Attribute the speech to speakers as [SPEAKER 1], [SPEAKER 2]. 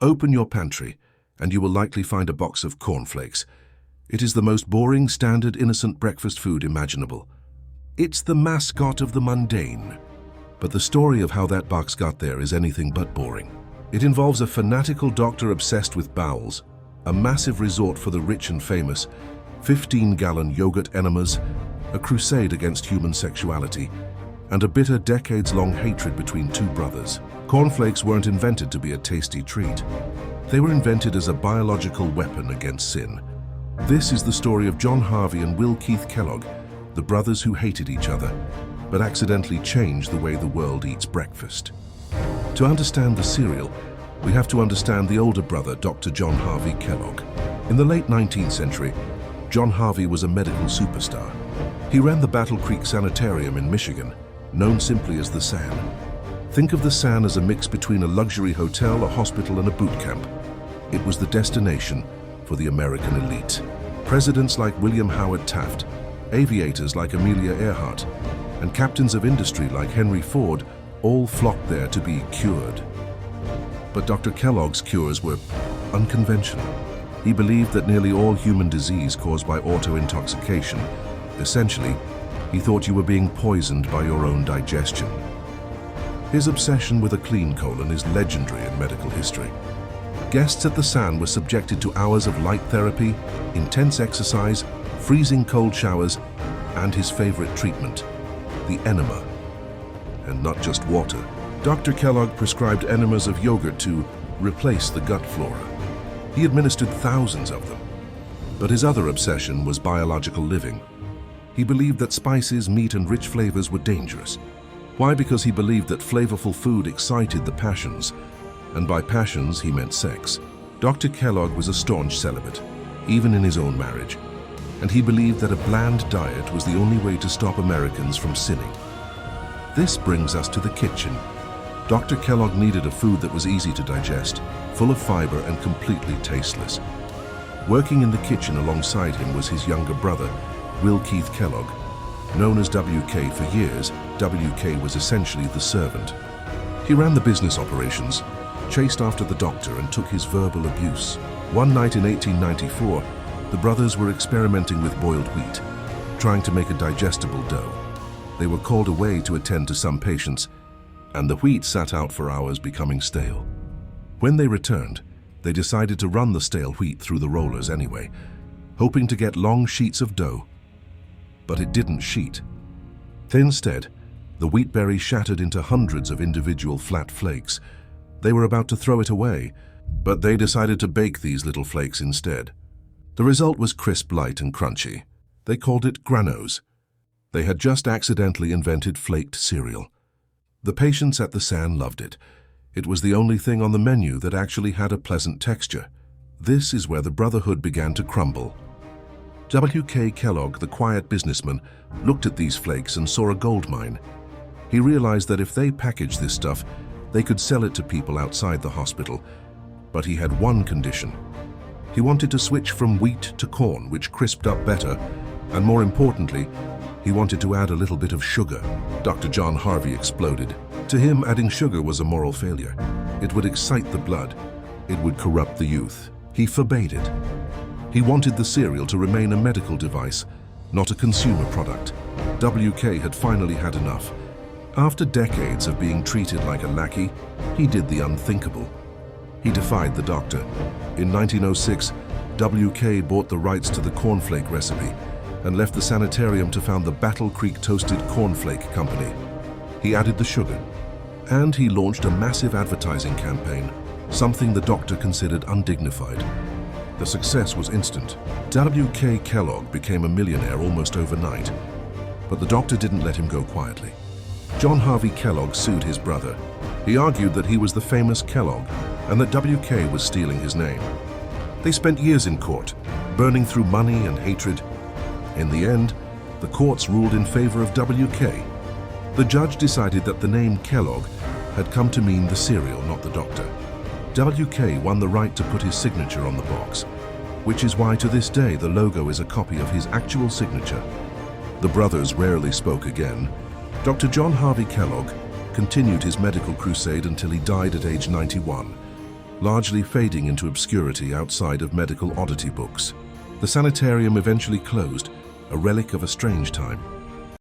[SPEAKER 1] Open your pantry, and you will likely find a box of Corn Flakes. It is the most boring, standard, innocent breakfast food imaginable. It's the mascot of the mundane. But the story of how that box got there is anything but boring. It involves a fanatical doctor obsessed with bowels, a massive resort for the rich and famous, 15-gallon yogurt enemas, a crusade against human sexuality, and a bitter decades-long hatred between two brothers. Corn Flakes weren't invented to be a tasty treat. They were invented as a biological weapon against sin. This is the story of John Harvey and Will Keith Kellogg, the brothers who hated each other, but accidentally changed the way the world eats breakfast. To understand the cereal, we have to understand the older brother, Dr. John Harvey Kellogg. In the late 19th century, John Harvey was a medical superstar. He ran the Battle Creek Sanitarium in Michigan, known simply as the San. Think of the San as a mix between a luxury hotel, a hospital, and a boot camp. It was the destination for the American elite. Presidents like William Howard Taft, aviators like Amelia Earhart, and captains of industry like Henry Ford all flocked there to be cured. But Dr. Kellogg's cures were unconventional. He believed that nearly all human disease caused by auto-intoxication. Essentially, he thought you were being poisoned by your own digestion. His obsession with a clean colon is legendary in medical history. Guests at the San were subjected to hours of light therapy, intense exercise, freezing cold showers, and his favorite treatment, the enema. And not just water. Dr. Kellogg prescribed enemas of yogurt to replace the gut flora. He administered thousands of them. But his other obsession was biological living. He believed that spices, meat, and rich flavors were dangerous. Why? Because he believed that flavorful food excited the passions, and by passions he meant sex. Dr. Kellogg was a staunch celibate, even in his own marriage, and he believed that a bland diet was the only way to stop Americans from sinning. This brings us to the kitchen. Dr. Kellogg needed a food that was easy to digest, full of fiber, and completely tasteless. Working in the kitchen alongside him was his younger brother, Will Keith Kellogg. Known as WK for years, WK was essentially the servant. He ran the business operations, chased after the doctor, and took his verbal abuse. One night in 1894, the brothers were experimenting with boiled wheat, trying to make a digestible dough. They were called away to attend to some patients, and the wheat sat out for hours, becoming stale. When they returned, they decided to run the stale wheat through the rollers anyway, hoping to get long sheets of dough. But it didn't sheet. Instead, the wheat berry shattered into hundreds of individual flat flakes. They were about to throw it away, but they decided to bake these little flakes instead. The result was crisp, light, and crunchy. They called it granos. They had just accidentally invented flaked cereal. The patients at the San loved it. It was the only thing on the menu that actually had a pleasant texture. This is where the brotherhood began to crumble. W.K. Kellogg, the quiet businessman, looked at these flakes and saw a gold mine. He realized that if they packaged this stuff, they could sell it to people outside the hospital. But he had one condition. He wanted to switch from wheat to corn, which crisped up better, and more importantly, he wanted to add a little bit of sugar. Dr. John Harvey exploded. To him, adding sugar was a moral failure. It would excite the blood. It would corrupt the youth. He forbade it. He wanted the cereal to remain a medical device, not a consumer product. WK had finally had enough. After decades of being treated like a lackey, he did the unthinkable. He defied the doctor. In 1906, WK bought the rights to the cornflake recipe and left the sanitarium to found the Battle Creek Toasted Cornflake Company. He added the sugar, and he launched a massive advertising campaign, something the doctor considered undignified. The success was instant. W.K. Kellogg became a millionaire almost overnight, but the doctor didn't let him go quietly. John Harvey Kellogg sued his brother. He argued that he was the famous Kellogg and that W.K. was stealing his name. They spent years in court, burning through money and hatred. In the end, the courts ruled in favor of W.K. The judge decided that the name Kellogg had come to mean the cereal, not the doctor. W.K. won the right to put his signature on the box, which is why to this day the logo is a copy of his actual signature. The brothers rarely spoke again. Dr. John Harvey Kellogg continued his medical crusade until he died at age 91. largely fading into obscurity outside of medical oddity books. The sanitarium eventually closed, a relic of a strange time.